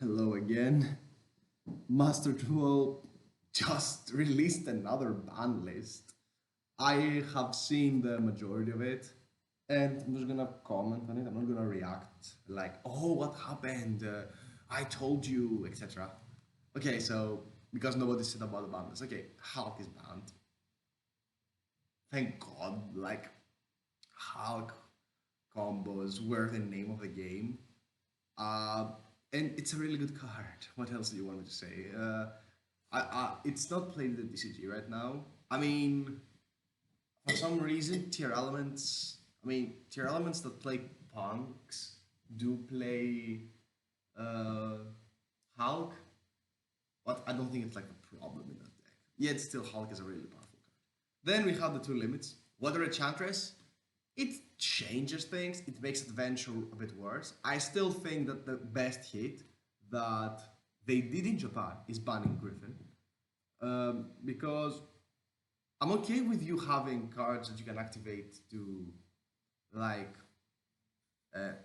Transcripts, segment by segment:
Hello again. Master Duel just released another ban list. I have seen the majority of it, and I'm just gonna comment on it. I'm not gonna react like, "Oh, what happened? I told you," etc. Okay, so because nobody said about the ban list. Okay, halq is banned. Thank God. Like halq combos were the name of the game. Uh, and it's a really good card. What else do you want me to say? It's not played in the DCG right now. I mean, for some reason, tier elements that play punks do play uh, Hulk, but I don't think it's like a problem in that deck. Yet still, Hulk is a really powerful card. Then we have the two limits. Water Enchantress, it changes things. It makes adventure a bit worse. I still think that the best hit that they did in Japan is banning Griffin, because I'm okay with you having cards that you can activate to like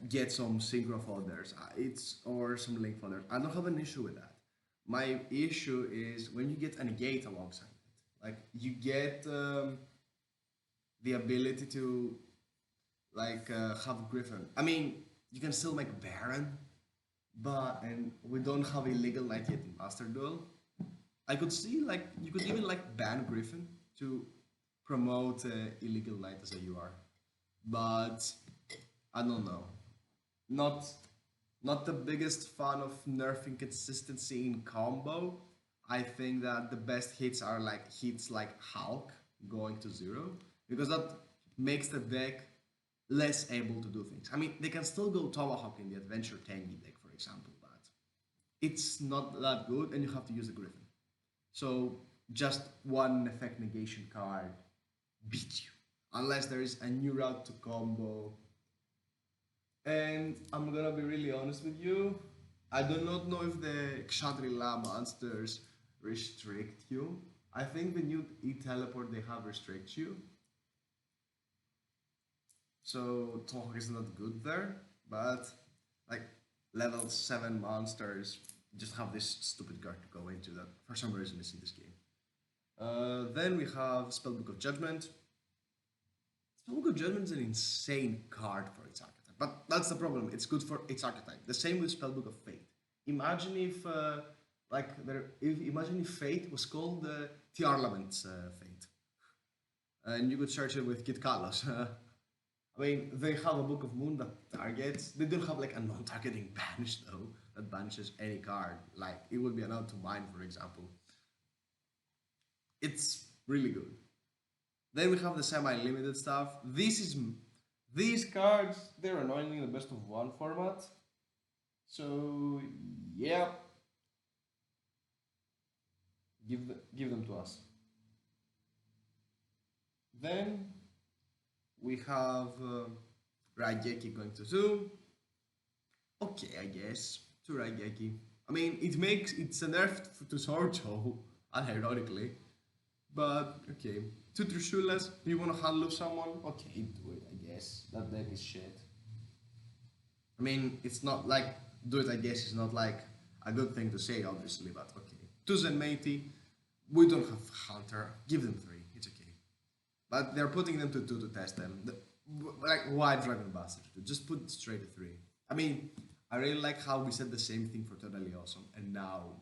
get some synchro folders. It's or some link folders. I don't have an issue with that. My issue is when you get a negate alongside it. Like you get the ability to have Griffin. I mean, you can still make Baron, but and we don't have illegal knight yet in Master Duel. I could see like you could even like ban Griffin to promote illegal knight as a UR, but I don't know. Not not the biggest fan of nerfing consistency in combo. I think that the best hits are like hits like Hulk going to zero because that makes the deck less able to do things. I mean, they can still go Tomahawk in the Adventure Tangy deck, for example, but it's not that good and you have to use the Griffin. So just one effect negation card beats you. Unless there is a new route to combo. And I'm gonna be really honest with you. I do not know if the Kshatrila monsters restrict you. I think the new e-teleport they have restricts you. So talk is not good there. But like level 7 monsters just have this stupid card to go into that for some reason is in this game. Then we have Spellbook of Judgment. Spellbook of Judgment is an insane card for its archetype, but that's the problem. It's good for its archetype. The same with Spellbook of Fate. Imagine if, imagine if Fate was called the Tiarlament's Fate, and you could search it with Kit Kalos. I mean, they have a Book of Moon that targets. They don't have like a non-targeting banish though that banishes any card. Like it would be allowed to mine, for example. It's really good. Then we have the semi-limited stuff. These cards. They're annoying in the best of one format. So yeah, give them to us. Then we have Raigeki going to two. Okay, I guess to Raigeki. I mean, it's a nerf to Sorjo, unironically. But okay, two Trushulas. Do you want to handle someone? Okay, do it. I guess that deck is shit. I mean, it's not like do it. I guess it's not like a good thing to say, obviously. But okay, two Zenmati. We don't have Hunter. Give them three. It's okay. But they're putting them to two to test them. Like why Dragon Bastard? Just put straight to three. I mean, I really like how we said the same thing for Totally Awesome, and now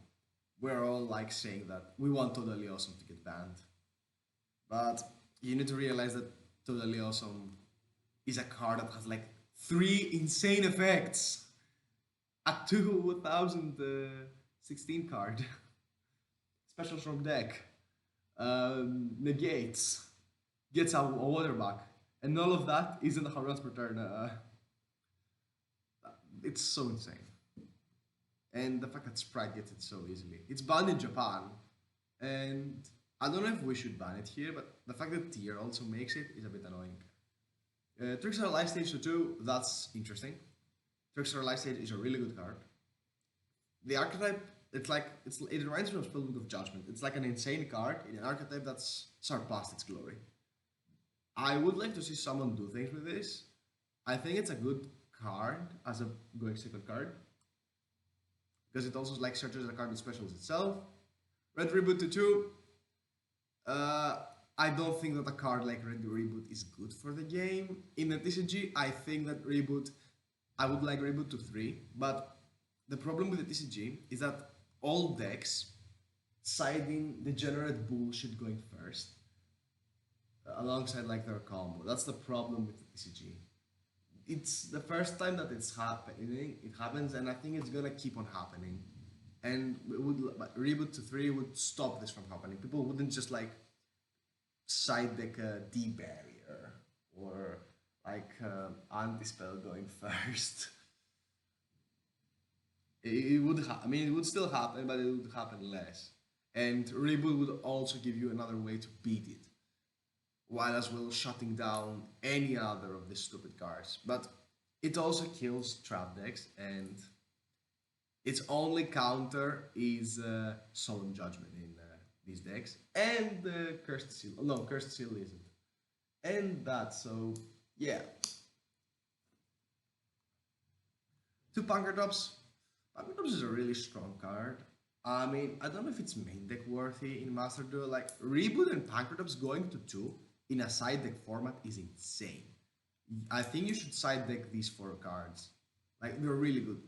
we're all like saying that we want Totally Awesome to get banned. But you need to realize that Totally Awesome is a card that has like three insane effects. A 2016 card, special from deck, negates, gets a water back, and all of that isn't a harass per turn. It's so insane. And the fact that Sprite gets it so easily. It's banned in Japan, and I don't know if we should ban it here, but the fact that Tier also makes it is a bit annoying. Trickster Life Stage to 2, that's interesting. Trickster Life Stage is a really good card. The archetype, it reminds me of Spellbook of Judgment. It's like an insane card in an archetype that's surpassed its glory. I would like to see someone do things with this. I think it's a good card as a going second card because it also like searches the card with specials itself. Red Reboot to 2. Uh, I don't think that a card like Red Reboot is good for the game. In the TCG, I think that Reboot, I would like Reboot to 3, but the problem with the TCG is that all decks siding degenerate bullshit going first alongside like their combo. That's the problem with the TCG. It's the first time that it's happening. It happens, and I think it's gonna keep on happening. And it would reboot to 3 would stop this from happening. People wouldn't just like side deck a D barrier or like anti-spell going first. It would I mean it would still happen, but it would happen less. And reboot would also give you another way to beat it, while as well shutting down any other of the stupid cards. But it also kills trap decks, and its only counter is Solemn Judgment in these decks, and Cursed Seal. No, Cursed Seal isn't. And that, so yeah. Two Punkertops. Punkertops is a really strong card. I mean, I don't know if it's main deck worthy in Master Duel. Like, Reboot and Punkertops going to 2 in a side deck format is insane. I think you should side deck these 4 cards. Like, they're really good.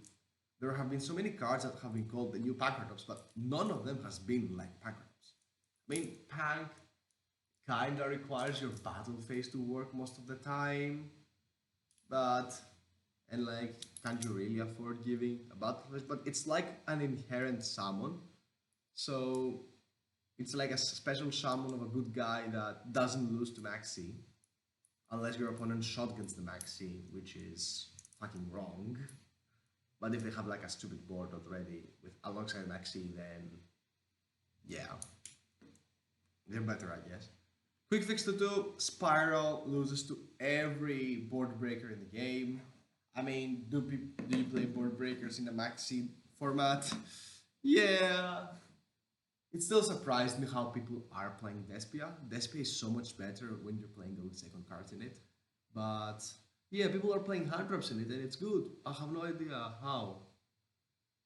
There have been so many cards that have been called the new Punkertops, but none of them has been like Punkertops. I mean, Punk kinda requires your battle phase to work most of the time, but and like, can't you really afford giving a battle phase? But it's like an inherent summon, so it's like a special summon of a good guy that doesn't lose to Max C, unless your opponent shotguns the Max C, which is fucking wrong. But if they have like a stupid board already with alongside Max C, then yeah, they're better, I guess. Quick fix to 2, Spiral loses to every board breaker in the game. I mean, do you play board breakers in the Maxi format? Yeah. It still surprised me how people are playing Despia. Despia is so much better when you're playing the second cards in it. But yeah, people are playing hand drops in it, and it's good. I have no idea how.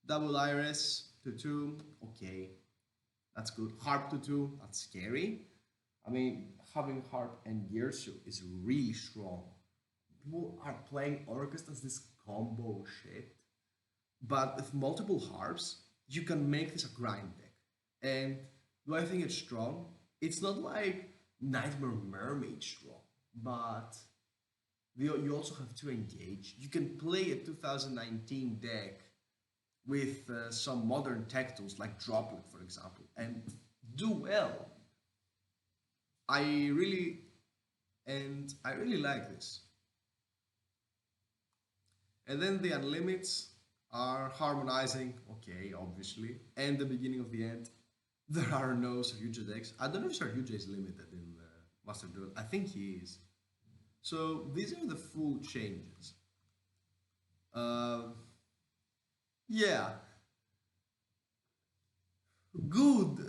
Double Iris to 2, okay. That's good. Harp to 2, that's scary. I mean, having Harp and Gearshoe is really strong. People are playing Orcust as this combo shit. But with multiple harps, you can make this a grind deck. And do I think it's strong? It's not like Nightmare Mermaid strong, but you also have to engage. You can play a 2019 deck with some modern tech tools like Droplet, for example, and do well. I really I really like this. And then the unlimits are harmonizing, okay, obviously, and the beginning of the end. There are no Sarhuja decks. I don't know if Sarhuja is limited in Master Duel. I think he is. So these are the full changes. Uh, yeah, good.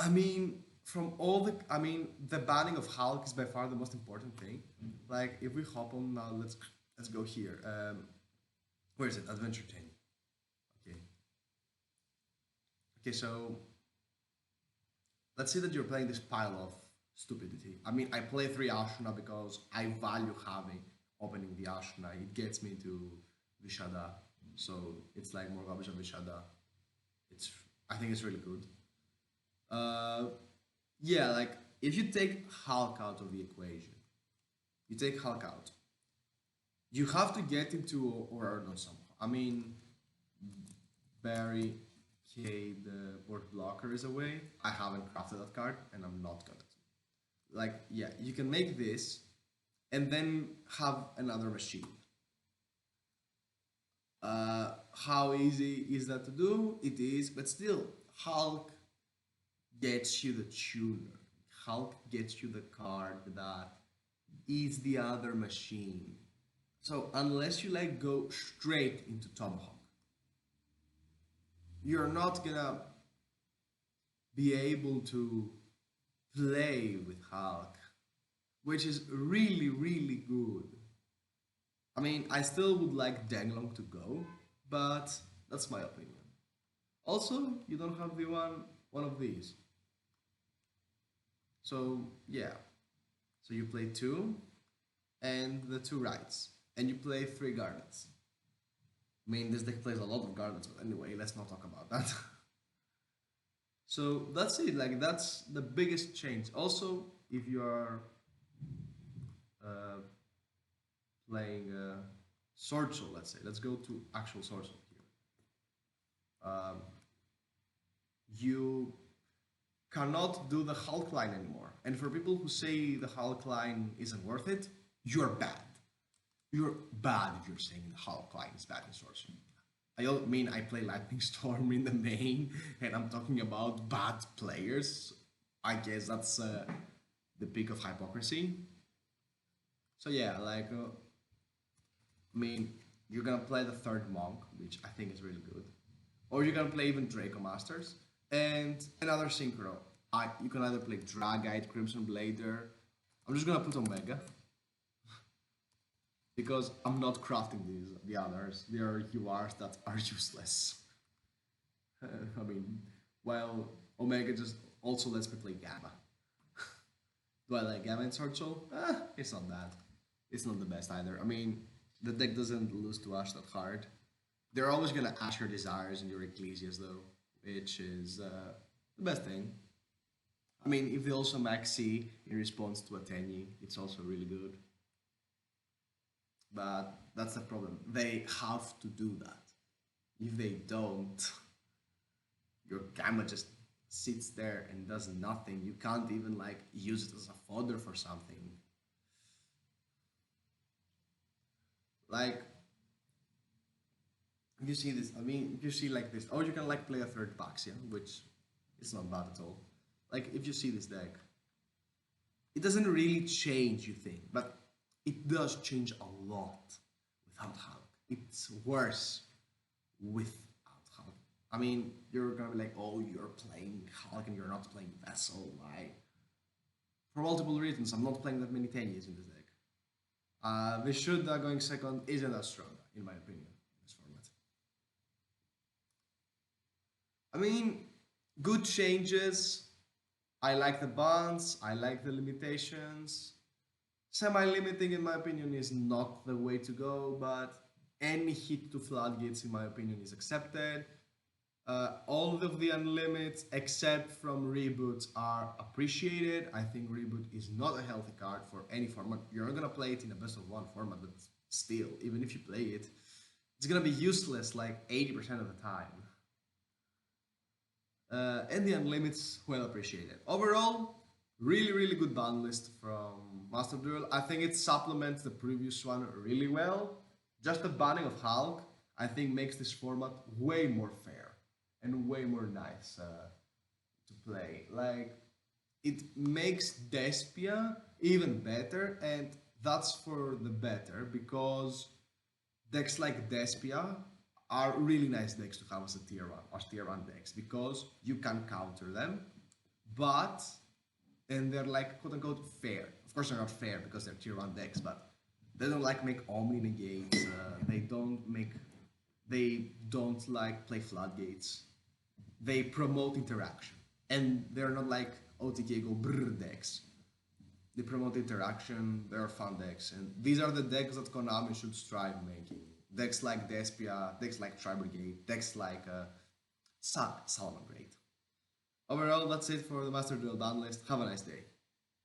I mean, from all the, I mean, the banning of halq is by far the most important thing. Like, if we hop on now, let's go here. Where is it? Adventure 10. Okay. Okay, so let's say that you're playing this pile of stupidity. I mean, I play 3 Ashuna because I value having opening the Ashuna. It gets me to Vishada. So it's like more garbage of Vishada. It's I think it's really good. Uh, yeah, like if you take halq out of the equation, you take halq out, you have to get into or not somehow. I mean, barricade the board blocker is away. I haven't crafted that card, and I'm not gonna. Like, yeah, you can make this, and then have another machine. How easy is that to do? It is, but still, halq gets you the tuner. halq gets you the card that is the other machine. So unless you like go straight into Tomahawk, you're not gonna be able to play with halq, which is really, really good. I mean, I still would like Danglong to go, but that's my opinion. Also, you don't have the one of these. So yeah, so you play two and the two rights, and you play three gardens. I mean, this deck plays a lot of gardens, but anyway, let's not talk about that. So that's it. Like that's the biggest change. Also, if you are uh, playing Sword Soul, let's say, let's go to actual Sword Soul here. Um, you cannot do the halq line anymore. And for people who say the halq line isn't worth it, you're bad. You're bad if you're saying the halq line is bad in Sword Soul. I mean, I play Lightning Storm in the main, and I'm talking about bad players. I guess that's the peak of hypocrisy. So yeah, like, I mean, you're gonna play the third monk, which I think is really good, or you're gonna play even Draco Masters and another synchro. You can either play Dragite, Crimson Blader. I'm just gonna put Omega because I'm not crafting the others. They are URs that are useless. I mean, while Omega just also lets me play Gamma. Do I like Gamma in Sword Soul? It's not bad. It's not the best either. I mean, the deck doesn't lose to Ash that hard. They're always gonna Ash your Desires and your Ecclesias though, which is the best thing. I mean, if they also max C in response to a Tenyi, it's also really good. But that's the problem. They have to do that. If they don't, your gamma just sits there and does nothing. You can't even like use it as a fodder for something. Like if you see this, I mean, if you see like this, or you can like play a third Paxia, which is not bad at all. Like if you see this deck, it doesn't really change, you think, but it does change a lot without Hulk. It's worse without Hulk. I mean, you're gonna be like, oh, you're playing Hulk and you're not playing Vessel. Why? For multiple reasons, I'm not playing that many Tenyis in this deck. Vishuddha going second isn't as strong, in my opinion, in this format. I mean, good changes. I like the bonds, I like the limitations. Semi-limiting, in my opinion, is not the way to go, but any hit to floodgates, in my opinion, is accepted. All of the unlimits, except from reboots, are appreciated. I think reboot is not a healthy card for any format. You're not gonna play it in a best of one format, but still, even if you play it, it's gonna be useless like 80% of the time. And the unlimits, well appreciated. Overall, really, really good ban list from Master Duel. I think it supplements the previous one really well. Just the banning of Hulk, I think, makes this format way more fair and way more nice to play. Like, it makes Despia even better, and that's for the better because decks like Despia are really nice decks to have as a tier 1 or tier 1 decks because you can counter them, but and they're like quote unquote fair. Of course, they're not fair because they're tier 1 decks, but they don't like make Omni negates. They don't like play floodgates. They promote interaction, and they're not like OTK go brr decks. They promote interaction. They're fun decks, and these are the decks that Konami should strive making. Decks like Despia, decks like Tri-Brigade, decks like Salomon Great. Overall, that's it for the Master Duel ban list. Have a nice day.